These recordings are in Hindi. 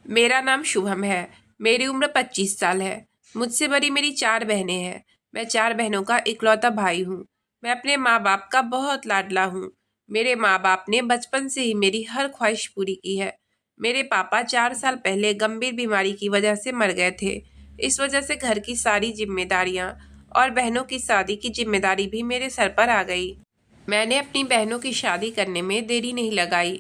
मेरा नाम शुभम है। मेरी उम्र 25 साल है। मुझसे बड़ी मेरी 4 बहनें हैं। मैं 4 बहनों का इकलौता भाई हूँ। मैं अपने माँ बाप का बहुत लाडला हूँ। मेरे माँ बाप ने बचपन से ही मेरी हर ख्वाहिश पूरी की है। मेरे पापा 4 साल पहले गंभीर बीमारी की वजह से मर गए थे। इस वजह से घर की सारी जिम्मेदारियाँ और बहनों की शादी की जिम्मेदारी भी मेरे सर पर आ गई। मैंने अपनी बहनों की शादी करने में देरी नहीं लगाई।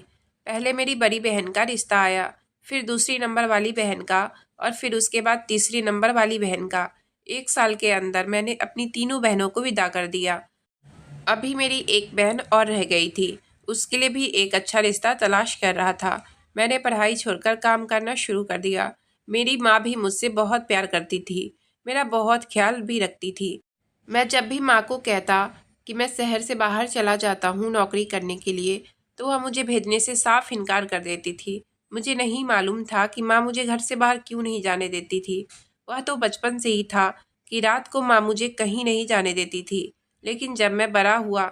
पहले मेरी बड़ी बहन का रिश्ता आया, फिर दूसरी नंबर वाली बहन का, और फिर उसके बाद तीसरी नंबर वाली बहन का। 1 साल के अंदर मैंने अपनी तीनों बहनों को विदा कर दिया। अभी मेरी एक बहन और रह गई थी। उसके लिए भी एक अच्छा रिश्ता तलाश कर रहा था। मैंने पढ़ाई छोड़कर काम करना शुरू कर दिया। मेरी माँ भी मुझसे बहुत प्यार करती थी, मेरा बहुत ख्याल भी रखती थी। मैं जब भी माँ को कहता कि मैं शहर से बाहर चला जाता हूँ नौकरी करने के लिए, तो वह मुझे भेजने से साफ इनकार कर देती थी। मुझे नहीं मालूम था कि माँ मुझे घर से बाहर क्यों नहीं जाने देती थी। वह तो बचपन से ही था कि रात को माँ मुझे कहीं नहीं जाने देती थी। लेकिन जब मैं बड़ा हुआ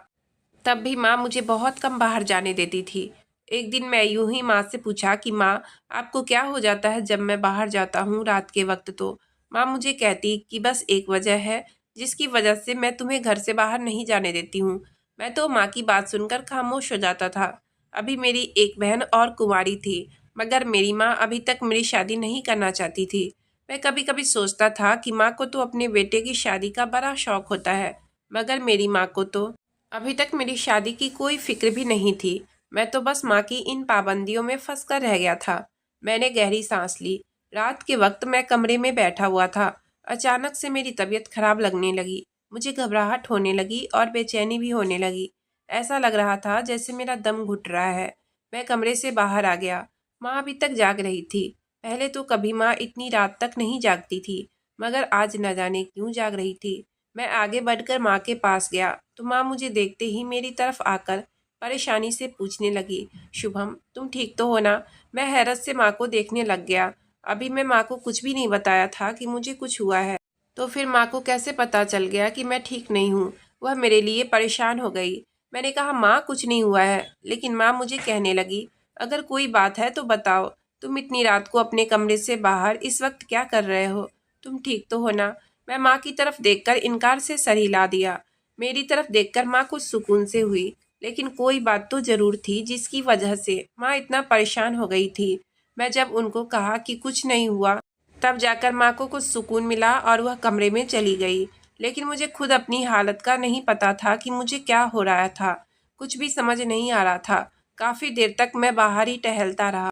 तब भी माँ मुझे बहुत कम बाहर जाने देती थी। एक दिन मैं यूं ही माँ से पूछा कि माँ, आपको क्या हो जाता है जब मैं बाहर जाता हूँ रात के वक्त? तो माँ मुझे कहती कि बस एक वजह है जिसकी वजह से मैं तुम्हें घर से बाहर नहीं जाने देती हूँ। मैं तो माँ की बात सुनकर खामोश हो जाता था। अभी मेरी एक बहन और कुंवारी थी, मगर मेरी माँ अभी तक मेरी शादी नहीं करना चाहती थी। मैं कभी कभी सोचता था कि माँ को तो अपने बेटे की शादी का बड़ा शौक होता है, मगर मेरी माँ को तो अभी तक मेरी शादी की कोई फिक्र भी नहीं थी। मैं तो बस माँ की इन पाबंदियों में फंस कर रह गया था। मैंने गहरी सांस ली। रात के वक्त मैं कमरे में बैठा हुआ था। अचानक से मेरी तबीयत खराब लगने लगी। मुझे घबराहट होने लगी और बेचैनी भी होने लगी। ऐसा लग रहा था जैसे मेरा दम घुट रहा है। मैं कमरे से बाहर आ गया। माँ अभी तक जाग रही थी। पहले तो कभी माँ इतनी रात तक नहीं जागती थी, मगर आज न जाने क्यों जाग रही थी। मैं आगे बढ़कर माँ के पास गया तो माँ मुझे देखते ही मेरी तरफ आकर परेशानी से पूछने लगी, शुभम तुम ठीक तो हो ना? मैं हैरत से माँ को देखने लग गया। अभी मैं माँ को कुछ भी नहीं बताया था कि मुझे कुछ हुआ है, तो फिर माँ को कैसे पता चल गया कि मैं ठीक नहीं हूँ? वह मेरे लिए परेशान हो गई। मैंने कहा माँ कुछ नहीं हुआ है, लेकिन माँ मुझे कहने लगी, अगर कोई बात है तो बताओ। तुम इतनी रात को अपने कमरे से बाहर इस वक्त क्या कर रहे हो? तुम ठीक तो हो ना? मैं माँ की तरफ देखकर इनकार से सर हिला दिया। मेरी तरफ देखकर माँ कुछ सुकून से हुई, लेकिन कोई बात तो जरूर थी जिसकी वजह से माँ इतना परेशान हो गई थी। मैं जब उनको कहा कि कुछ नहीं हुआ, तब जाकर माँ को कुछ सुकून मिला और वह कमरे में चली गई। लेकिन मुझे खुद अपनी हालत का नहीं पता था कि मुझे क्या हो रहा था। कुछ भी समझ नहीं आ रहा था। काफ़ी देर तक मैं बाहर ही टहलता रहा।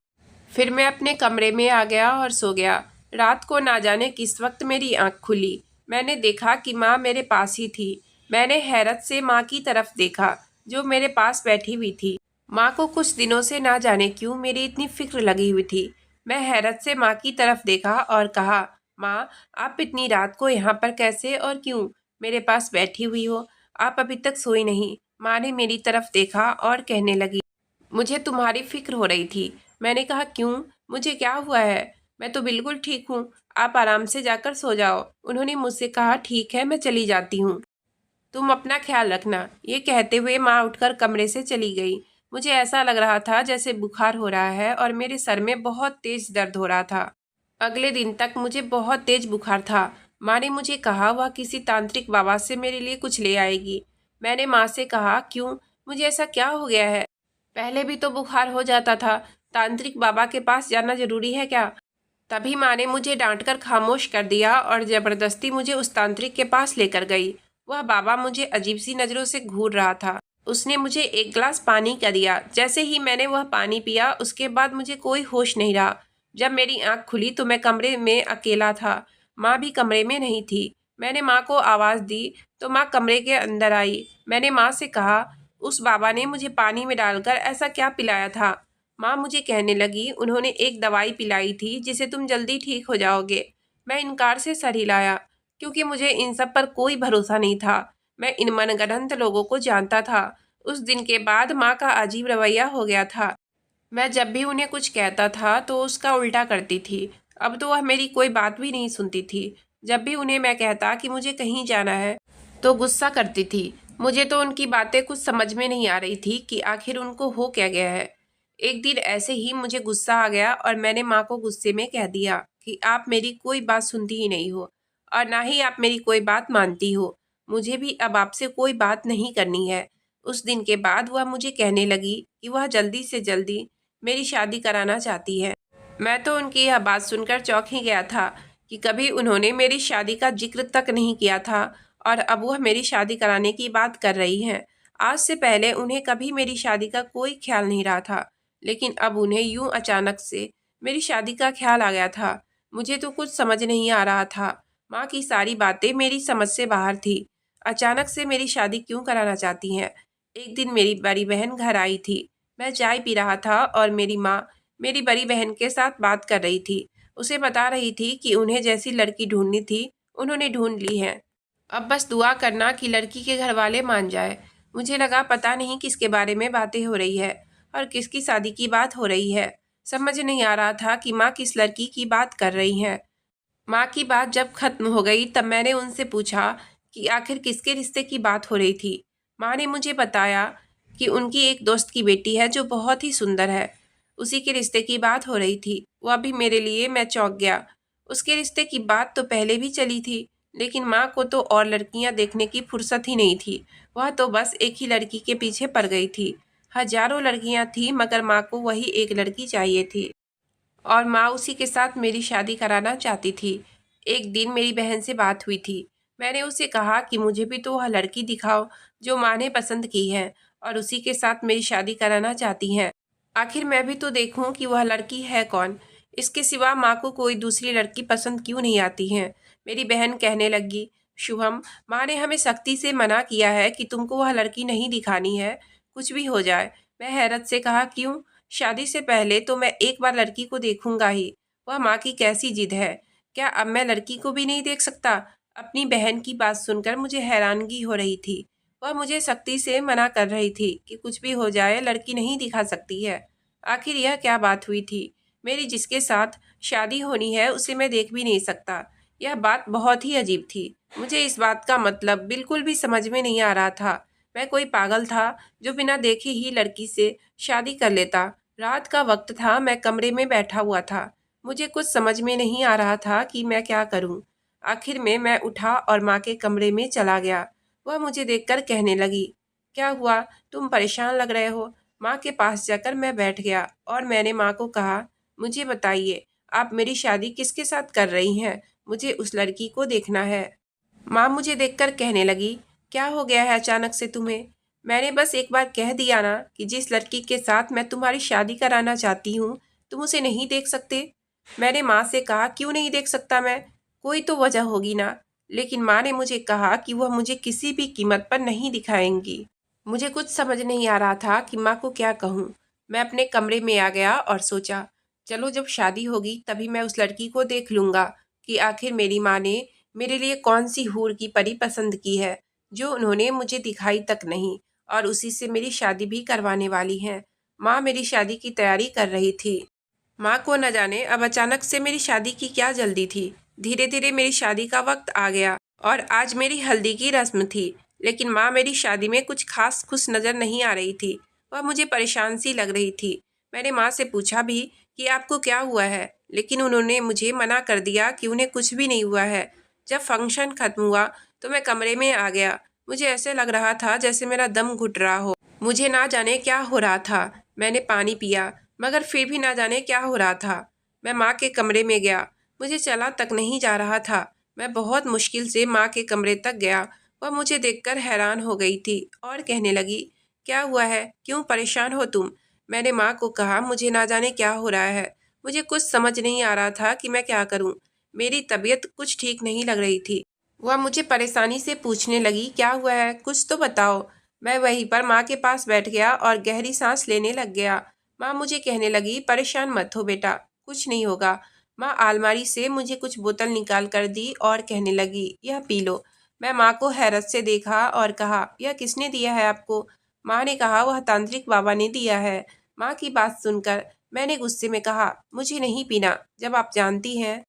फिर मैं अपने कमरे में आ गया और सो गया। रात को ना जाने किस वक्त मेरी आंख खुली। मैंने देखा कि माँ मेरे पास ही थी। मैंने हैरत से माँ की तरफ देखा, जो मेरे पास बैठी हुई थी। माँ को कुछ दिनों से ना जाने क्यों मेरी इतनी फिक्र लगी हुई थी। मैं हैरत से माँ की तरफ देखा और कहा, माँ आप इतनी रात को यहाँ पर कैसे और क्यों मेरे पास बैठी हुई हो? आप अभी तक सोई नहीं? माँ ने मेरी तरफ देखा और कहने लगी, मुझे तुम्हारी फिक्र हो रही थी। मैंने कहा क्यों, मुझे क्या हुआ है? मैं तो बिल्कुल ठीक हूँ, आप आराम से जाकर सो जाओ। उन्होंने मुझसे कहा, ठीक है मैं चली जाती हूँ, तुम अपना ख्याल रखना। ये कहते हुए माँ उठकर कमरे से चली गई। मुझे ऐसा लग रहा था जैसे बुखार हो रहा है और मेरे सर में बहुत तेज दर्द हो रहा था। अगले दिन तक मुझे बहुत तेज बुखार था। माँ ने मुझे कहा वह किसी तांत्रिक बाबा से मेरे लिए कुछ ले आएगी। मैंने माँ से कहा क्यों, मुझे ऐसा क्या हो गया है? पहले भी तो बुखार हो जाता था, तांत्रिक बाबा के पास जाना जरूरी है क्या? तभी माँ ने मुझे डांटकर खामोश कर दिया और जबरदस्ती मुझे उस तांत्रिक के पास लेकर गई। वह बाबा मुझे अजीब सी नज़रों से घूर रहा था। उसने मुझे एक गिलास पानी का दिया। जैसे ही मैंने वह पानी पिया, उसके बाद मुझे कोई होश नहीं रहा। जब मेरी आंख खुली तो मैं कमरे में अकेला था। माँ भी कमरे में नहीं थी। मैंने माँ को आवाज़ दी तो माँ कमरे के अंदर आई। मैंने माँ से कहा, उस बाबा ने मुझे पानी में डालकर ऐसा क्या पिलाया था? माँ मुझे कहने लगी, उन्होंने एक दवाई पिलाई थी जिसे तुम जल्दी ठीक हो जाओगे। मैं इनकार से सर हिलाया, क्योंकि मुझे इन सब पर कोई भरोसा नहीं था। मैं इन मनगढ़ंत लोगों को जानता था। उस दिन के बाद माँ का अजीब रवैया हो गया था। मैं जब भी उन्हें कुछ कहता था तो उसका उल्टा करती थी। अब तो वह मेरी कोई बात भी नहीं सुनती थी। जब भी उन्हें मैं कहता कि मुझे कहीं जाना है तो गुस्सा करती थी। मुझे तो उनकी बातें कुछ समझ में नहीं आ रही थी कि आखिर उनको हो क्या गया है। एक दिन ऐसे ही मुझे गुस्सा आ गया और मैंने माँ को गुस्से में कह दिया कि आप मेरी कोई बात सुनती ही नहीं हो और ना ही आप मेरी कोई बात मानती हो। मुझे भी अब आपसे कोई बात नहीं करनी है। उस दिन के बाद वह मुझे कहने लगी कि वह जल्दी से जल्दी मेरी शादी कराना चाहती है। मैं तो उनकी यह बात सुनकर चौंक ही गया था कि कभी उन्होंने मेरी शादी का जिक्र तक नहीं किया था और अब वह मेरी शादी कराने की बात कर रही हैं। आज से पहले उन्हें कभी मेरी शादी का कोई ख्याल नहीं रहा था, लेकिन अब उन्हें यूं अचानक से मेरी शादी का ख्याल आ गया था। मुझे तो कुछ समझ नहीं आ रहा था। माँ की सारी बातें मेरी समझ से बाहर थी। अचानक से मेरी शादी क्यों कराना चाहती हैं? एक दिन मेरी बड़ी बहन घर आई थी। मैं चाय पी रहा था और मेरी माँ मेरी बड़ी बहन के साथ बात कर रही थी। उसे बता रही थी कि उन्हें जैसी लड़की ढूंढनी थी उन्होंने ढूंढ ली है। अब बस दुआ करना कि लड़की के घर वाले मान जाए। मुझे लगा पता नहीं किसके बारे में बातें हो रही है और किसकी शादी की बात हो रही है। समझ नहीं आ रहा था कि माँ किस लड़की की बात कर रही हैं। माँ की बात जब खत्म हो गई तब मैंने उनसे पूछा कि आखिर किसके रिश्ते की बात हो रही थी। माँ ने मुझे बताया कि उनकी एक दोस्त की बेटी है जो बहुत ही सुंदर है, उसी के रिश्ते की बात हो रही थी। वह भी मेरे लिए मैं चौंक गया। उसके रिश्ते की बात तो पहले भी चली थी, लेकिन माँ को तो और लड़कियाँ देखने की फुर्सत ही नहीं थी। वह तो बस एक ही लड़की के पीछे पड़ गई थी। हजारों लड़कियाँ थी मगर माँ को वही एक लड़की चाहिए थी और माँ उसी के साथ मेरी शादी कराना चाहती थी। एक दिन मेरी बहन से बात हुई थी। मैंने उसे कहा कि मुझे भी तो वह लड़की दिखाओ जो माँ ने पसंद की है और उसी के साथ मेरी शादी कराना चाहती हैं। आखिर मैं भी तो देखूं कि वह लड़की है कौन। इसके सिवा माँ को कोई दूसरी लड़की पसंद क्यों नहीं आती है? मेरी बहन कहने लगी, शुभम, माँ ने हमें सख्ती से मना किया है कि तुमको वह लड़की नहीं दिखानी है, कुछ भी हो जाए। मैं हैरत से कहा, क्यों? शादी से पहले तो मैं एक बार लड़की को देखूंगा ही। वह माँ की कैसी जिद है? क्या अब मैं लड़की को भी नहीं देख सकता? अपनी बहन की बात सुनकर मुझे हैरानगी हो रही थी। वह मुझे सख्ती से मना कर रही थी कि कुछ भी हो जाए लड़की नहीं दिखा सकती है। आखिर यह क्या बात हुई थी? मेरी जिसके साथ शादी होनी है उसे मैं देख भी नहीं सकता। यह बात बहुत ही अजीब थी। मुझे इस बात का मतलब बिल्कुल भी समझ में नहीं आ रहा था। मैं कोई पागल था जो बिना देखे ही लड़की से शादी कर लेता? रात का वक्त था, मैं कमरे में बैठा हुआ था। मुझे कुछ समझ में नहीं आ रहा था कि मैं क्या करूं। आखिर में मैं उठा और माँ के कमरे में चला गया। वह मुझे देखकर कहने लगी, क्या हुआ, तुम परेशान लग रहे हो? माँ के पास जाकर मैं बैठ गया और मैंने माँ को कहा, मुझे बताइए, आप मेरी शादी किसके साथ कर रही हैं? मुझे उस लड़की को देखना है। माँ मुझे देखकर कहने लगी, क्या हो गया है अचानक से तुम्हें? मैंने बस एक बार कह दिया ना कि जिस लड़की के साथ मैं तुम्हारी शादी कराना चाहती हूँ तुम उसे नहीं देख सकते। मैंने माँ से कहा, क्यों नहीं देख सकता मैं? कोई तो वजह होगी ना। लेकिन माँ ने मुझे कहा कि वह मुझे किसी भी कीमत पर नहीं दिखाएंगी। मुझे कुछ समझ नहीं आ रहा था कि माँ को क्या कहूँ। मैं अपने कमरे में आ गया और सोचा, चलो जब शादी होगी तभी मैं उस लड़की को देख लूँगा कि आखिर मेरी माँ ने मेरे लिए कौन सी हूर की परी पसंद की है जो उन्होंने मुझे दिखाई तक नहीं, और उसी से मेरी शादी भी करवाने वाली हैं। माँ मेरी शादी की तैयारी कर रही थी। माँ को न जाने अब अचानक से मेरी शादी की क्या जल्दी थी। धीरे धीरे मेरी शादी का वक्त आ गया और आज मेरी हल्दी की रस्म थी, लेकिन माँ मेरी शादी में कुछ खास खुश नज़र नहीं आ रही थी। वह मुझे परेशान सी लग रही थी। मैंने माँ से पूछा भी कि आपको क्या हुआ है, लेकिन उन्होंने मुझे मना कर दिया कि उन्हें कुछ भी नहीं हुआ है। जब फंक्शन खत्म हुआ तो मैं कमरे में आ गया। मुझे ऐसे लग रहा था जैसे मेरा दम घुट रहा हो। मुझे ना जाने क्या हो रहा था। मैंने पानी पिया मगर फिर भी ना जाने क्या हो रहा था। मैं माँ के कमरे में गया। मुझे चला तक नहीं जा रहा था। मैं बहुत मुश्किल से माँ के कमरे तक गया। वह मुझे देखकर हैरान हो गई थी और कहने लगी, क्या हुआ है, क्यों परेशान हो तुम? मैंने माँ को कहा, मुझे ना जाने क्या हो रहा है। मुझे कुछ समझ नहीं आ रहा था कि मैं क्या करूँ। मेरी तबीयत कुछ ठीक नहीं लग रही थी। वह मुझे परेशानी से पूछने लगी, क्या हुआ है, कुछ तो बताओ। मैं वहीं पर माँ के पास बैठ गया और गहरी सांस लेने लग गया। माँ मुझे कहने लगी, परेशान मत हो बेटा, कुछ नहीं होगा। माँ अलमारी से मुझे कुछ बोतल निकाल कर दी और कहने लगी, यह पी लो। मैं माँ को हैरत से देखा और कहा, यह किसने दिया है आपको? माँ ने कहा, वह तांत्रिक बाबा ने दिया है। माँ की बात सुनकर मैंने गुस्से में कहा, मुझे नहीं पीना। जब आप जानती हैं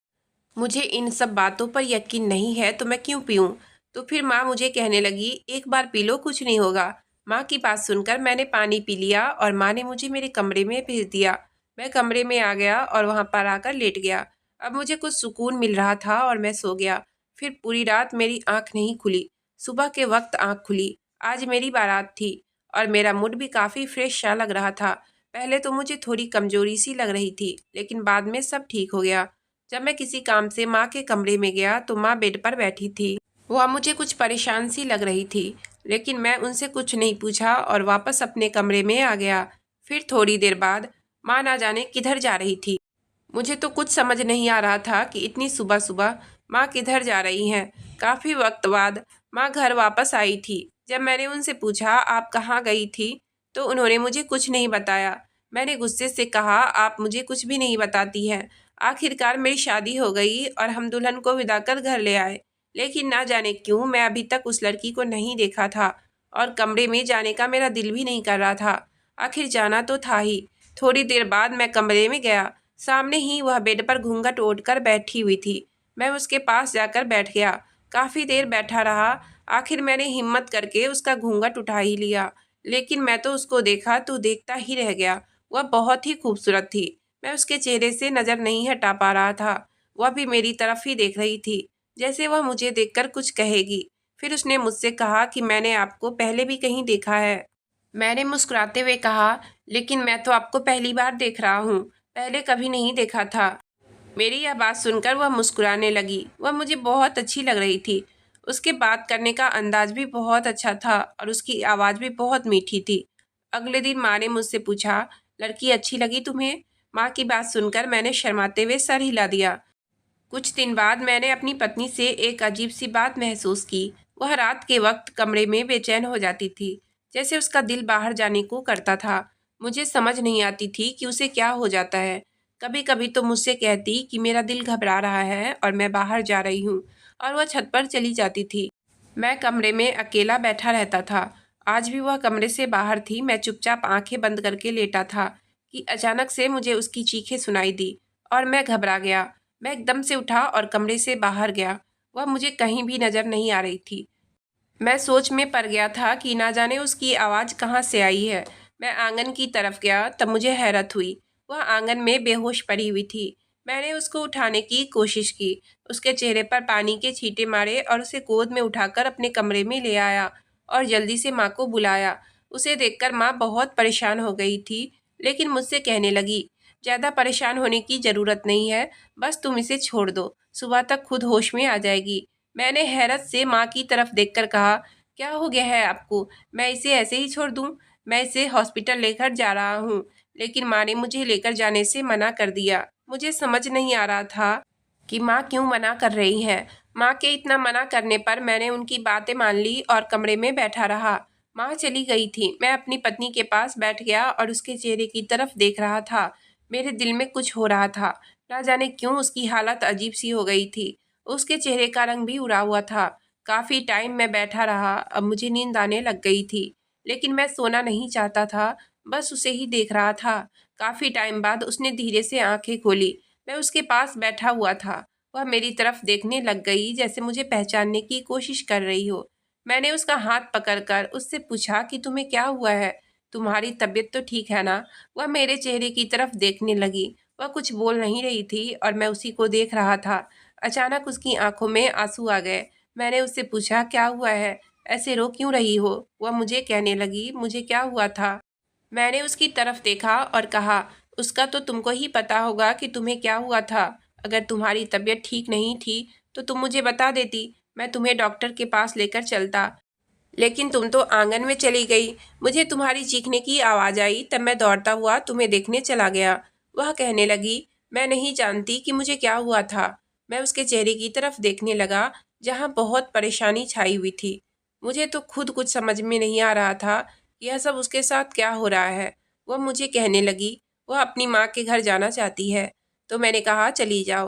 मुझे इन सब बातों पर यकीन नहीं है तो मैं क्यों पीऊँ? तो फिर माँ मुझे कहने लगी, एक बार पी लो, कुछ नहीं होगा। माँ की बात सुनकर मैंने पानी पी लिया और माँ ने मुझे मेरे कमरे में भेज दिया। मैं कमरे में आ गया और वहाँ पर आकर लेट गया। अब मुझे कुछ सुकून मिल रहा था और मैं सो गया। फिर पूरी रात मेरी आँख नहीं खुली। सुबह के वक्त आँख खुली। आज मेरी बारात थी और मेरा मूड भी काफ़ी फ्रेश सा लग रहा था। पहले तो मुझे थोड़ी कमजोरी सी लग रही थी, लेकिन बाद में सब ठीक हो गया। जब मैं किसी काम से माँ के कमरे में गया तो माँ बेड पर बैठी थी। वह मुझे कुछ परेशान सी लग रही थी, लेकिन मैं उनसे कुछ नहीं पूछा और वापस अपने कमरे में आ गया। फिर थोड़ी देर बाद माँ ना जाने किधर जा रही थी। मुझे तो कुछ समझ नहीं आ रहा था कि इतनी सुबह सुबह माँ किधर जा रही हैं। काफ़ी वक्त बाद माँ घर वापस आई थी। जब मैंने उनसे पूछा आप कहाँ गई थी, तो उन्होंने मुझे कुछ नहीं बताया। मैंने गुस्से से कहा आप मुझे कुछ भी नहीं बताती हैं। आखिरकार मेरी शादी हो गई और हम दुल्हन को विदा कर घर ले आए, लेकिन ना जाने क्यों मैं अभी तक उस लड़की को नहीं देखा था और कमरे में जाने का मेरा दिल भी नहीं कर रहा था। आखिर जाना तो था ही। थोड़ी देर बाद मैं कमरे में गया। सामने ही वह बेड पर घूंघट ओढ़कर बैठी हुई थी। मैं उसके पास जाकर बैठ गया। काफ़ी देर बैठा रहा। आखिर मैंने हिम्मत करके उसका घूंघट उठा ही लिया, लेकिन मैं तो उसको देखा तो देखता ही रह गया। वह बहुत ही खूबसूरत थी। मैं उसके चेहरे से नज़र नहीं हटा पा रहा था। वह भी मेरी तरफ ही देख रही थी, जैसे वह मुझे देखकर कुछ कहेगी। फिर उसने मुझसे कहा कि मैंने आपको पहले भी कहीं देखा है। मैंने मुस्कुराते हुए कहा, लेकिन मैं तो आपको पहली बार देख रहा हूँ, पहले कभी नहीं देखा था। मेरी यह बात सुनकर वह मुस्कुराने लगी। वह मुझे बहुत अच्छी लग रही थी। उसके बात करने का अंदाज भी बहुत अच्छा था और उसकी आवाज़ भी बहुत मीठी थी। अगले दिन माँ ने मुझसे पूछा, लड़की अच्छी लगी तुम्हें? माँ की बात सुनकर मैंने शर्माते हुए सर हिला दिया। कुछ दिन बाद मैंने अपनी पत्नी से एक अजीब सी बात महसूस की। वह रात के वक्त कमरे में बेचैन हो जाती थी, जैसे उसका दिल बाहर जाने को करता था। मुझे समझ नहीं आती थी कि उसे क्या हो जाता है। कभी कभी तो मुझसे कहती कि मेरा दिल घबरा रहा है और मैं बाहर जा रही हूँ, और वह छत पर चली जाती थी। मैं कमरे में अकेला बैठा रहता था। आज भी वह कमरे से बाहर थी। मैं चुपचाप आंखें बंद करके लेटा था कि अचानक से मुझे उसकी चीखें सुनाई दी और मैं घबरा गया। मैं एकदम से उठा और कमरे से बाहर गया। वह मुझे कहीं भी नजर नहीं आ रही थी। मैं सोच में पड़ गया था कि ना जाने उसकी आवाज़ कहाँ से आई है। मैं आंगन की तरफ गया, तब मुझे हैरत हुई। वह आंगन में बेहोश पड़ी हुई थी। मैंने उसको उठाने की कोशिश की, उसके चेहरे पर पानी के छींटे मारे और उसे गोद में उठाकर अपने कमरे में ले आया और जल्दी से माँ को बुलाया। उसे देखकर माँ बहुत परेशान हो गई थी, लेकिन मुझसे कहने लगी, ज़्यादा परेशान होने की ज़रूरत नहीं है, बस तुम इसे छोड़ दो, सुबह तक खुद होश में आ जाएगी। मैंने हैरत से माँ की तरफ देखकर कहा, क्या हो गया है आपको? मैं इसे ऐसे ही छोड़ दूँ? मैं इसे हॉस्पिटल लेकर जा रहा हूँ। लेकिन माँ ने मुझे लेकर जाने से मना कर दिया। मुझे समझ नहीं आ रहा था कि माँ क्यों मना कर रही हैं। माँ के इतना मना करने पर मैंने उनकी बातें मान ली और कमरे में बैठा रहा। माँ चली गई थी। मैं अपनी पत्नी के पास बैठ गया और उसके चेहरे की तरफ देख रहा था। मेरे दिल में कुछ हो रहा था। ना जाने क्यों उसकी हालत अजीब सी हो गई थी। उसके चेहरे का रंग भी उड़ा हुआ था। काफ़ी टाइम मैं बैठा रहा। अब मुझे नींद आने लग गई थी, लेकिन मैं सोना नहीं चाहता था, बस उसे ही देख रहा था। काफ़ी टाइम बाद उसने धीरे से आंखें खोली। मैं उसके पास बैठा हुआ था। वह मेरी तरफ देखने लग गई, जैसे मुझे पहचानने की कोशिश कर रही हो। मैंने उसका हाथ पकड़कर उससे पूछा कि तुम्हें क्या हुआ है? तुम्हारी तबीयत तो ठीक है ना? वह मेरे चेहरे की तरफ देखने लगी। वह कुछ बोल नहीं रही थी और मैं उसी को देख रहा था। अचानक उसकी आंखों में आंसू आ गए। मैंने उससे पूछा, क्या हुआ है? ऐसे रो क्यों रही हो? वह मुझे कहने लगी, मुझे क्या हुआ था? मैंने उसकी तरफ देखा और कहा, उसका तो तुमको ही पता होगा कि तुम्हें क्या हुआ था। अगर तुम्हारी तबीयत ठीक नहीं थी तो तुम मुझे बता देती, मैं तुम्हें डॉक्टर के पास लेकर चलता। लेकिन तुम तो आंगन में चली गई। मुझे तुम्हारी चीखने की आवाज़ आई, तब मैं दौड़ता हुआ तुम्हें देखने चला गया। वह कहने लगी, मैं नहीं जानती कि मुझे क्या हुआ था। मैं उसके चेहरे की तरफ देखने लगा, जहाँ बहुत परेशानी छाई हुई थी। मुझे तो खुद कुछ समझ में नहीं आ रहा था कि यह सब उसके साथ क्या हो रहा है। वह मुझे कहने लगी, वह अपनी माँ के घर जाना चाहती है। तो मैंने कहा, चली जाओ।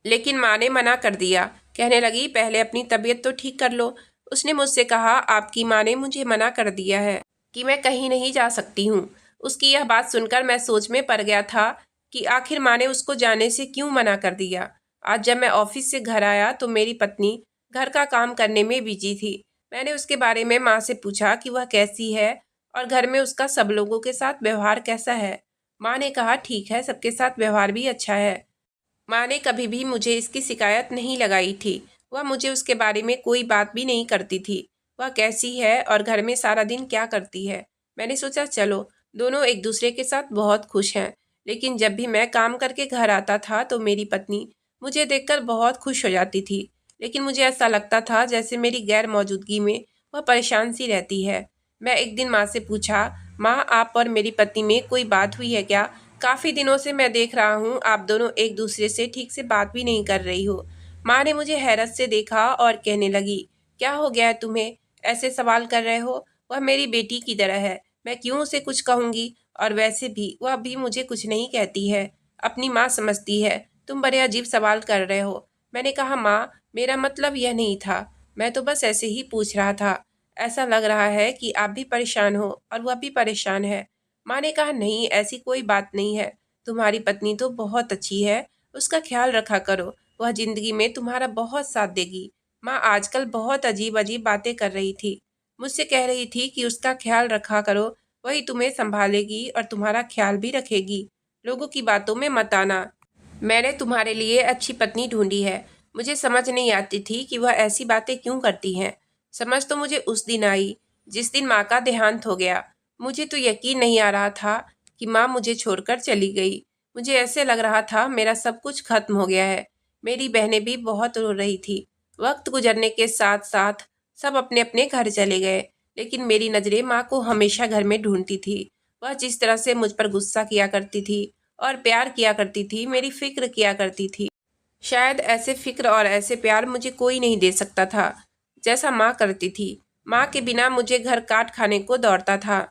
लेकिन माँ ने मना कर दिया। कहने लगी, पहले अपनी तबीयत तो ठीक कर लो। उसने मुझसे कहा, आपकी माँ ने मुझे मना कर दिया है कि मैं कहीं नहीं जा सकती हूँ। उसकी यह बात सुनकर मैं सोच में पड़ गया था कि आखिर माँ ने उसको जाने से क्यों मना कर दिया। आज जब मैं ऑफिस से घर आया तो मेरी पत्नी घर का काम करने में बिजी थी। मैंने उसके बारे में माँ से पूछा कि वह कैसी है और घर में उसका सब लोगों के साथ व्यवहार कैसा है। माँ ने कहा ठीक है, सबके साथ व्यवहार भी अच्छा है। माँ ने कभी भी मुझे इसकी शिकायत नहीं लगाई थी। वह मुझे उसके बारे में कोई बात भी नहीं करती थी। वह कैसी है और घर में सारा दिन क्या करती है। मैंने सोचा चलो दोनों एक दूसरे के साथ बहुत खुश हैं। लेकिन जब भी मैं काम करके घर आता था तो मेरी पत्नी मुझे देखकर बहुत खुश हो जाती थी। लेकिन मुझे ऐसा लगता था जैसे मेरी गैर मौजूदगी में वह परेशान सी रहती है। मैं एक दिन माँ से पूछा, माँ आप और मेरी पत्नी में कोई बात हुई है क्या? काफ़ी दिनों से मैं देख रहा हूँ आप दोनों एक दूसरे से ठीक से बात भी नहीं कर रही हो। माँ ने मुझे हैरत से देखा और कहने लगी, क्या हो गया है तुम्हें, ऐसे सवाल कर रहे हो? वह मेरी बेटी की तरह है, मैं क्यों उसे कुछ कहूँगी? और वैसे भी वह भी मुझे कुछ नहीं कहती है, अपनी माँ समझती है। तुम बड़े अजीब सवाल कर रहे हो। मैंने कहा माँ, मेरा मतलब यह नहीं था, मैं तो बस ऐसे ही पूछ रहा था। ऐसा लग रहा है कि आप भी परेशान हो और वह भी परेशान है। माँ ने कहा नहीं, ऐसी कोई बात नहीं है। तुम्हारी पत्नी तो बहुत अच्छी है, उसका ख्याल रखा करो, वह जिंदगी में तुम्हारा बहुत साथ देगी। माँ आजकल बहुत अजीब अजीब बातें कर रही थी। मुझसे कह रही थी कि उसका ख्याल रखा करो, वही तुम्हें संभालेगी और तुम्हारा ख्याल भी रखेगी। लोगों की बातों में मत आना। मैंने तुम्हारे लिए अच्छी पत्नी ढूंढी है। मुझे समझ नहीं आती थी कि वह ऐसी बातें क्यों करती हैं। समझ तो मुझे उस दिन आई जिस दिन माँ का देहांत हो गया। मुझे तो यकीन नहीं आ रहा था कि माँ मुझे छोड़कर चली गई। मुझे ऐसे लग रहा था मेरा सब कुछ खत्म हो गया है। मेरी बहनें भी बहुत रो रही थी। वक्त गुजरने के साथ साथ सब अपने अपने घर चले गए, लेकिन मेरी नज़रें माँ को हमेशा घर में ढूंढती थी। वह जिस तरह से मुझ पर गुस्सा किया करती थी और प्यार किया करती थी, मेरी फिक्र किया करती थी। शायद ऐसे फिक्र और ऐसे प्यार मुझे कोई नहीं दे सकता था जैसा माँ करती थी। माँ के बिना मुझे घर काट खाने को दौड़ता था।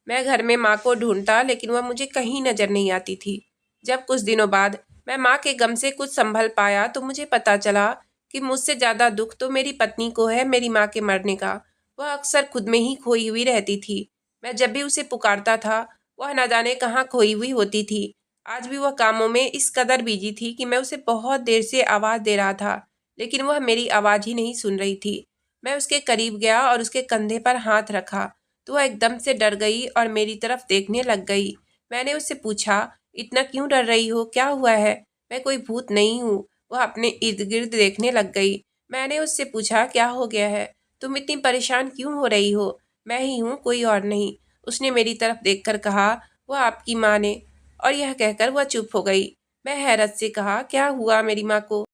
मैं घर में माँ को ढूंढता लेकिन वह मुझे कहीं नजर नहीं आती थी। जब कुछ दिनों बाद मैं माँ के गम से कुछ संभल पाया तो मुझे पता चला कि मुझसे ज़्यादा दुख तो मेरी पत्नी को है मेरी माँ के मरने का। वह अक्सर खुद में ही खोई हुई रहती थी। मैं जब भी उसे पुकारता था वह न जाने कहाँ खोई हुई होती थी। आज भी वह कामों में इस कदर बिजी थी कि मैं उसे बहुत देर से आवाज़ दे रहा था, लेकिन वह मेरी आवाज़ ही नहीं सुन रही थी। मैं उसके करीब गया और उसके कंधे पर हाथ रखा तो वह एकदम से डर गई और मेरी तरफ देखने लग गई। मैंने उससे पूछा, इतना क्यों डर रही हो, क्या हुआ है? मैं कोई भूत नहीं हूँ। वह अपने इर्द गिर्द देखने लग गई। मैंने उससे पूछा, क्या हो गया है, तुम इतनी परेशान क्यों हो रही हो? मैं ही हूँ, कोई और नहीं। उसने मेरी तरफ देखकर कहा, वह आपकी माँ ने। और यह कहकर वह चुप हो गई। मैं हैरत से कहा, क्या हुआ मेरी माँ को?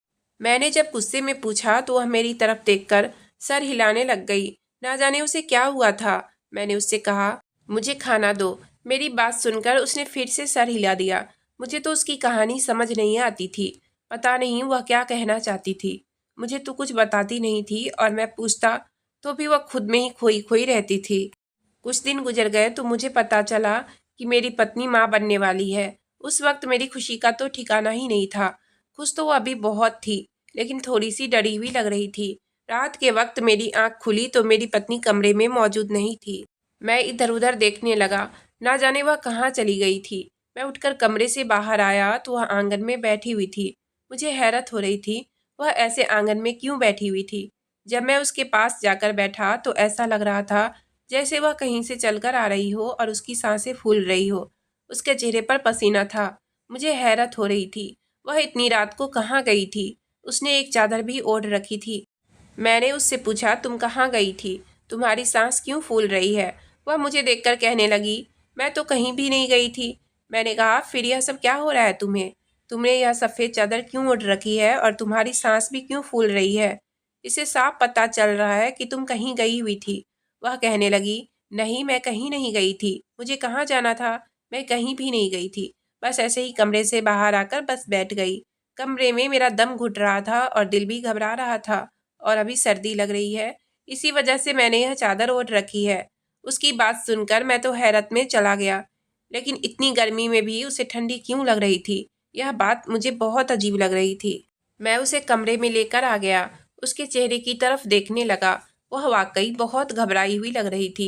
मैंने जब गुस्से में पूछा तो वह मेरी तरफ देखकर सर हिलाने लग गई। ना जाने उसे क्या हुआ था। मैंने उससे कहा, मुझे खाना दो। मेरी बात सुनकर उसने फिर से सर हिला दिया। मुझे तो उसकी कहानी समझ नहीं आती थी। पता नहीं वह क्या कहना चाहती थी। मुझे तो कुछ बताती नहीं थी और मैं पूछता तो भी वह खुद में ही खोई खोई रहती थी। कुछ दिन गुजर गए तो मुझे पता चला कि मेरी पत्नी माँ बनने वाली है। उस वक्त मेरी खुशी का तो ठिकाना ही नहीं था। खुश तो वो अभी बहुत थी, लेकिन थोड़ी सी डरी हुई लग रही थी। रात के वक्त मेरी आंख खुली तो मेरी पत्नी कमरे में मौजूद नहीं थी। मैं इधर उधर देखने लगा, ना जाने वह कहाँ चली गई थी। मैं उठकर कमरे से बाहर आया तो वह आंगन में बैठी हुई थी। मुझे हैरत हो रही थी, वह ऐसे आंगन में क्यों बैठी हुई थी। जब मैं उसके पास जाकर बैठा तो ऐसा लग रहा था जैसे वह कहीं से चलकर आ रही हो और उसकी सांसें फूल रही हो। उसके चेहरे पर पसीना था। मुझे हैरत हो रही थी, वह इतनी रात को कहाँ गई थी। उसने एक चादर भी ओढ़ रखी थी। मैंने उससे पूछा, तुम कहाँ गई थी, तुम्हारी सांस क्यों फूल रही है? वह मुझे देखकर कहने लगी, मैं तो कहीं भी नहीं गई थी। मैंने कहा, फिर यह सब क्या हो रहा है तुम्हें? तुमने यह सफ़ेद चादर क्यों ओढ़ रखी है और तुम्हारी सांस भी क्यों फूल रही है? इसे साफ पता चल रहा है कि तुम कहीं गई हुई थी। वह कहने लगी, नहीं मैं कहीं नहीं गई थी। मुझे कहाँ जाना था, मैं कहीं भी नहीं गई थी। बस ऐसे ही कमरे से बाहर आकर बस बैठ गई। कमरे में मेरा दम घुट रहा था और दिल भी घबरा रहा था और अभी सर्दी लग रही है, इसी वजह से मैंने यह चादर ओढ़ रखी है। उसकी बात सुनकर मैं तो हैरत में चला गया, लेकिन इतनी गर्मी में भी उसे ठंडी क्यों लग रही थी, यह बात मुझे बहुत अजीब लग रही थी। मैं उसे कमरे में लेकर आ गया, उसके चेहरे की तरफ देखने लगा। वह वाकई बहुत घबराई हुई लग रही थी।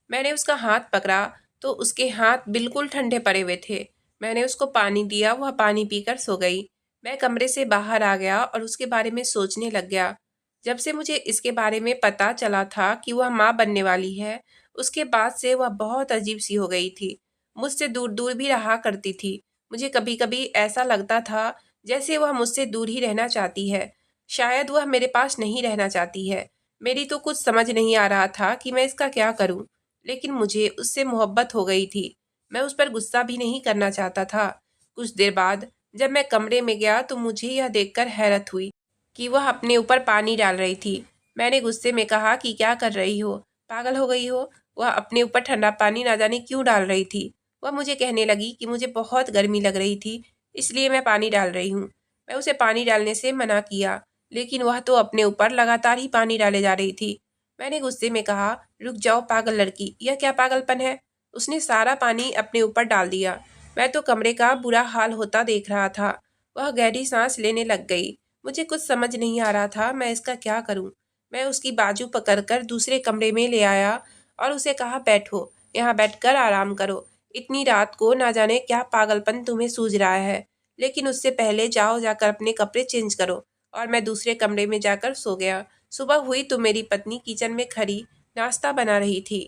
मैंने उसका हाथ पकड़ा तो उसके हाथ बिल्कुल ठंडे पड़े हुए थे। मैंने उसको पानी दिया, वह पानी पीकर सो गई। मैं कमरे से बाहर आ गया और उसके बारे में सोचने लग गया। जब से मुझे इसके बारे में पता चला था कि वह माँ बनने वाली है, उसके बाद से वह बहुत अजीब सी हो गई थी। मुझसे दूर दूर भी रहा करती थी। मुझे कभी कभी ऐसा लगता था जैसे वह मुझसे दूर ही रहना चाहती है। शायद वह मेरे पास नहीं रहना चाहती है। मेरी तो कुछ समझ नहीं आ रहा था कि मैं इसका क्या करूं। लेकिन मुझे उससे मोहब्बत हो गई थी। मैं उस पर गुस्सा भी नहीं करना चाहता था। कुछ देर बाद जब मैं कमरे में गया तो मुझे यह देखकर हैरत हुई कि वह अपने ऊपर पानी डाल रही थी। मैंने गुस्से में कहा कि क्या कर रही हो, पागल हो गई हो। वह अपने ऊपर ठंडा पानी ना जाने क्यों डाल रही थी। वह मुझे कहने लगी कि मुझे बहुत गर्मी लग रही थी, इसलिए मैं पानी डाल रही हूँ। मैं उसे पानी डालने से मना किया, लेकिन वह तो अपने ऊपर लगातार ही पानी डाले जा रही थी। मैंने गुस्से में कहा, रुक जाओ पागल लड़की, यह क्या पागलपन है। उसने सारा पानी अपने ऊपर डाल दिया। मैं तो कमरे का बुरा हाल होता देख रहा था। वह गहरी सांस लेने लग गई। मुझे कुछ समझ नहीं आ रहा था मैं इसका क्या करूं। मैं उसकी बाजू पकड़कर दूसरे कमरे में ले आया और उसे कहा, बैठो, यहाँ बैठकर आराम करो। इतनी रात को ना जाने क्या पागलपन तुम्हें सूझ रहा है, लेकिन उससे पहले जाओ जाकर अपने कपड़े चेंज करो। और मैं दूसरे कमरे में जाकर सो गया। सुबह हुई तो मेरी पत्नी किचन में खड़ी नाश्ता बना रही थी।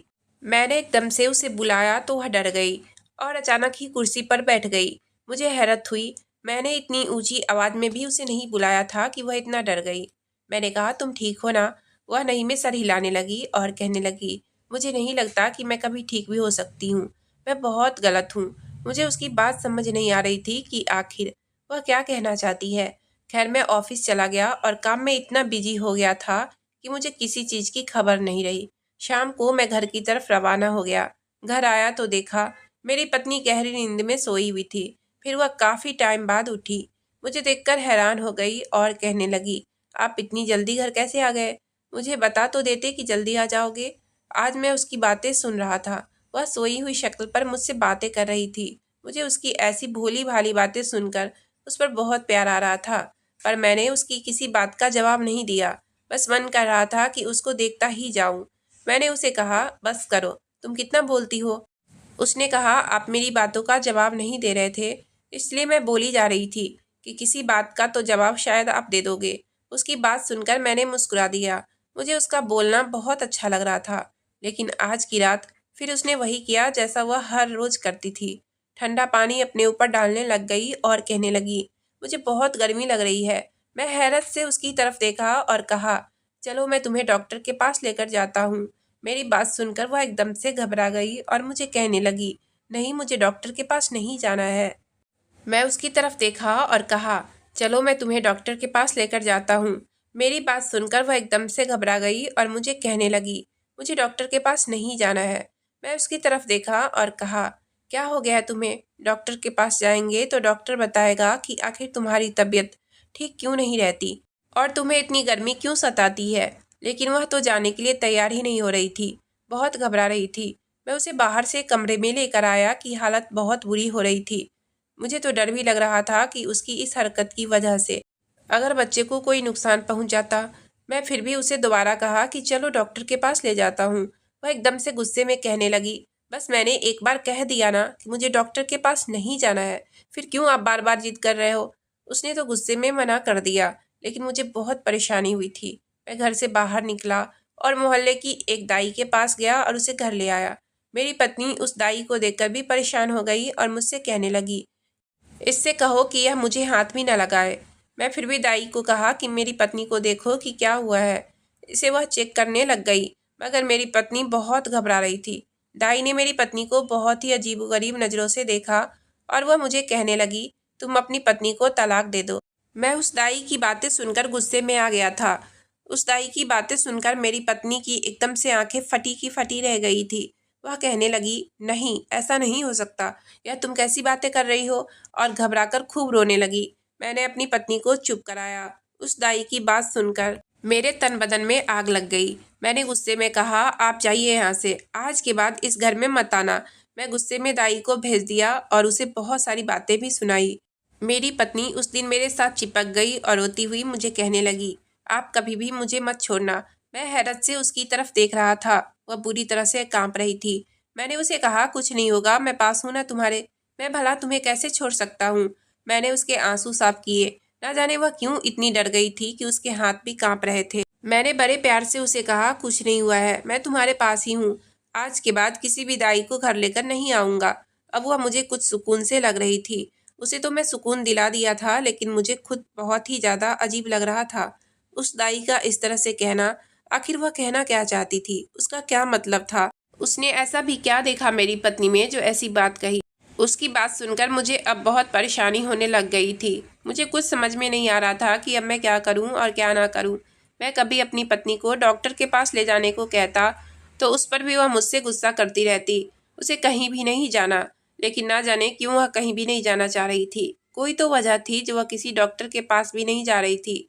मैंने एकदम से उसे बुलाया तो वह डर गई और अचानक ही कुर्सी पर बैठ गई। मुझे हैरत हुई। मैंने इतनी ऊंची आवाज में भी उसे नहीं बुलाया था कि वह इतना डर गई। मैंने कहा, तुम ठीक हो ना। वह नहीं में सर हिलाने लगी और कहने लगी, मुझे नहीं लगता कि मैं कभी ठीक भी हो सकती हूँ। मैं बहुत गलत हूँ। मुझे उसकी बात समझ नहीं आ रही थी कि आखिर वह क्या कहना चाहती है। खैर मैं ऑफिस चला गया और काम में इतना बिजी हो गया था कि मुझे किसी चीज़ की खबर नहीं रही। शाम को मैं घर की तरफ रवाना हो गया। घर आया तो देखा मेरी पत्नी गहरी नींद में सोई हुई थी। फिर वह काफ़ी टाइम बाद उठी। मुझे देखकर हैरान हो गई और कहने लगी, आप इतनी जल्दी घर कैसे आ गए? मुझे बता तो देते कि जल्दी आ जाओगे। आज मैं उसकी बातें सुन रहा था। वह सोई हुई शक्ल पर मुझसे बातें कर रही थी। मुझे उसकी ऐसी भोली भाली बातें सुनकर उस पर बहुत प्यार आ रहा था, पर मैंने उसकी किसी बात का जवाब नहीं दिया। बस मन कर रहा था कि उसको देखता ही जाऊं। मैंने उसे कहा, बस करो, तुम कितना बोलती हो। उसने कहा, आप मेरी बातों का जवाब नहीं दे रहे थे, इसलिए मैं बोली जा रही थी कि किसी बात का तो जवाब शायद आप दे दोगे। उसकी बात सुनकर मैंने मुस्कुरा दिया। मुझे उसका बोलना बहुत अच्छा लग रहा था। लेकिन आज की रात फिर उसने वही किया जैसा वह हर रोज करती थी। ठंडा पानी अपने ऊपर डालने लग गई और कहने लगी, मुझे बहुत गर्मी लग रही है। मैं हैरत से उसकी तरफ देखा और कहा, चलो मैं तुम्हें डॉक्टर के पास लेकर जाता हूँ। मेरी बात सुनकर वह एकदम से घबरा गई और मुझे कहने लगी, नहीं, मुझे डॉक्टर के पास नहीं जाना है। मैं उसकी तरफ देखा और कहा, चलो मैं तुम्हें डॉक्टर के पास लेकर जाता हूँ। मेरी बात सुनकर वह एकदम से घबरा गई और मुझे कहने लगी, मुझे डॉक्टर के पास नहीं जाना है। मैं उसकी तरफ देखा और कहा, क्या हो गया है तुम्हें? डॉक्टर के पास जाएंगे तो डॉक्टर बताएगा कि आखिर तुम्हारी तबीयत ठीक क्यों नहीं रहती और तुम्हें इतनी गर्मी क्यों सताती है। लेकिन वह तो जाने के लिए तैयार ही नहीं हो रही थी, बहुत घबरा रही थी। मैं उसे बाहर से कमरे में लेकर आया कि हालत बहुत बुरी हो रही थी। मुझे तो डर भी लग रहा था कि उसकी इस हरकत की वजह से अगर बच्चे को कोई नुकसान पहुंच जाता। मैं फिर भी उसे दोबारा कहा कि चलो डॉक्टर के पास ले जाता हूँ। वह एकदम से गुस्से में कहने लगी, बस मैंने एक बार कह दिया ना कि मुझे डॉक्टर के पास नहीं जाना है, फिर क्यों आप बार बार जिद कर रहे हो। उसने तो गुस्से में मना कर दिया, लेकिन मुझे बहुत परेशानी हुई थी। मैं घर से बाहर निकला और मोहल्ले की एक दाई के पास गया और उसे घर ले आया। मेरी पत्नी उस दाई को देखकर भी परेशान हो गई और मुझसे कहने लगी, इससे कहो कि यह मुझे हाथ भी न लगाए। मैं फिर भी दाई को कहा कि मेरी पत्नी को देखो कि क्या हुआ है। इसे वह चेक करने लग गई, मगर मेरी पत्नी बहुत घबरा रही थी। दाई ने मेरी पत्नी को बहुत ही अजीबोगरीब नज़रों से देखा और वह मुझे कहने लगी, तुम अपनी पत्नी को तलाक दे दो। मैं उस दाई की बातें सुनकर गुस्से में आ गया था। उस दाई की बातें सुनकर मेरी पत्नी की एकदम से आंखें फटी की फटी रह गई थी। वह कहने लगी, नहीं, ऐसा नहीं हो सकता, यह तुम कैसी बातें कर रही हो, और घबराकर खूब रोने लगी। मैंने अपनी पत्नी को चुप कराया। उस दाई की बात सुनकर मेरे तन बदन में आग लग गई। मैंने गुस्से में कहा, आप जाइए यहाँ से, आज के बाद इस घर में मत आना। मैं गुस्से में दाई को भेज दिया और उसे बहुत सारी बातें भी सुनाई। मेरी पत्नी उस दिन मेरे साथ चिपक गई और रोती हुई मुझे कहने लगी, आप कभी भी मुझे मत छोड़ना। मैं हैरत से उसकी तरफ देख रहा था। वह बुरी तरह से कांप रही थी। मैंने उसे कहा, कुछ नहीं होगा, मैं पास हूँ ना तुम्हारे, मैं भला तुम्हें कैसे छोड़ सकता हूँ। मैंने उसके आंसू साफ किए। ना जाने वह क्यों इतनी डर गई थी कि उसके हाथ भी कांप रहे थे। मैंने बड़े प्यार से उसे कहा, कुछ नहीं हुआ है, मैं तुम्हारे पास ही हूँ। आज के बाद किसी भी दाई को घर लेकर नहीं आऊँगा। अब वह मुझे कुछ सुकून से लग रही थी। उसे तो मैं सुकून दिला दिया था, लेकिन मुझे खुद बहुत ही ज़्यादा अजीब लग रहा था। उस दाई का इस तरह से कहना, आखिर वह कहना क्या चाहती थी? उसका क्या मतलब था? उसने ऐसा भी क्या देखा मेरी पत्नी में जो ऐसी बात कही? उसकी बात सुनकर मुझे अब बहुत परेशानी होने लग गई थी। मुझे कुछ समझ में नहीं आ रहा था कि अब मैं क्या करूं और क्या ना करूं। मैं कभी अपनी पत्नी को डॉक्टर के पास ले जाने को कहता तो उस पर भी वह मुझसे गुस्सा करती रहती। उसे कहीं भी नहीं जाना, लेकिन ना जाने क्यों वह कहीं भी नहीं जाना चाह रही थी। कोई तो वजह थी जो वह किसी डॉक्टर के पास भी नहीं जा रही थी।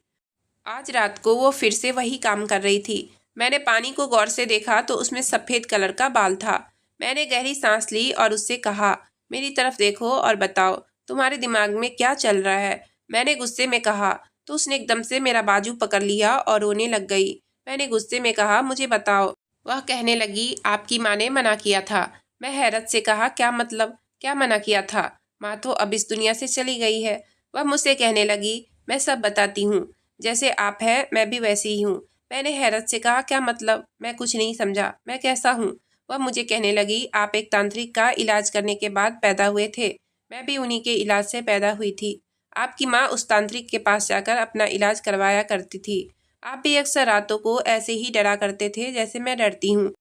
आज रात को वो फिर से वही काम कर रही थी। मैंने पानी को गौर से देखा तो उसमें सफ़ेद कलर का बाल था। मैंने गहरी सांस ली और उससे कहा, मेरी तरफ देखो और बताओ तुम्हारे दिमाग में क्या चल रहा है। मैंने गुस्से में कहा तो उसने एकदम से मेरा बाजू पकड़ लिया और रोने लग गई। मैंने गुस्से में कहा, मुझे बताओ। वह कहने लगी, आपकी माँ ने मना किया था। मैं हैरत से कहा, क्या मतलब? क्या मना किया था? माँ तो अब इस दुनिया से चली गई है। वह मुझसे कहने लगी, मैं सब बताती हूँ, जैसे आप हैं मैं भी वैसी ही हूँ। मैंने हैरत से कहा, क्या मतलब? मैं कुछ नहीं समझा, मैं कैसा हूँ? वह मुझे कहने लगी, आप एक तांत्रिक का इलाज करने के बाद पैदा हुए थे। मैं भी उन्हीं के इलाज से पैदा हुई थी। आपकी माँ उस तांत्रिक के पास जाकर अपना इलाज करवाया करती थी। आप भी अक्सर रातों को ऐसे ही डरा करते थे जैसे मैं डरती हूँ।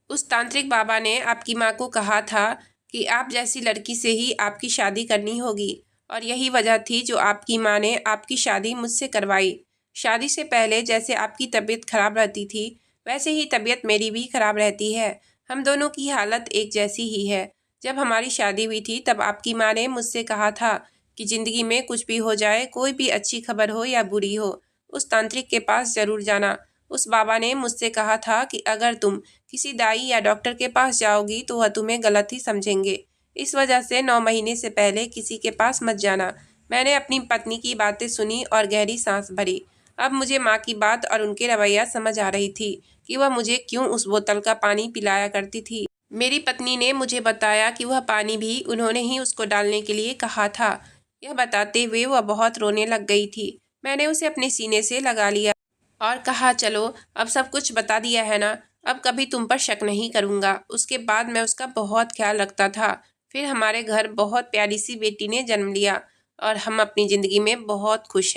उस तांत्रिक बाबा ने आपकी माँ को कहा था कि आप जैसी लड़की से ही आपकी शादी करनी होगी, और यही वजह थी जो आपकी माँ ने आपकी शादी मुझसे करवाई। शादी से पहले जैसे आपकी तबीयत खराब रहती थी, वैसे ही तबीयत मेरी भी खराब रहती है। हम दोनों की हालत एक जैसी ही है। जब हमारी शादी हुई थी तब आपकी माँ ने मुझसे कहा था कि ज़िंदगी में कुछ भी हो जाए, कोई भी अच्छी खबर हो या बुरी हो, उस तांत्रिक के पास ज़रूर जाना। उस बाबा ने मुझसे कहा था कि अगर तुम किसी दाई या डॉक्टर के पास जाओगी तो वह तुम्हें गलत ही समझेंगे। इस वजह से 9 महीने से पहले किसी के पास मत जाना। मैंने अपनी पत्नी की बातें सुनी और गहरी सांस भरी। अब मुझे माँ की बात और उनके रवैया समझ आ रही थी कि वह मुझे क्यों उस बोतल का पानी पिलाया करती थी। मेरी पत्नी ने मुझे बताया कि वह पानी भी उन्होंने ही उसको डालने के लिए कहा था। यह बताते हुए वह बहुत रोने लग गई थी। मैंने उसे अपने सीने से लगा लिया और कहा, चलो अब सब कुछ बता दिया है ना, अब कभी तुम पर शक नहीं करूँगा। उसके बाद मैं उसका बहुत ख्याल रखता था। फिर हमारे घर बहुत प्यारी सी बेटी ने जन्म लिया और हम अपनी ज़िंदगी में बहुत खुश हैं।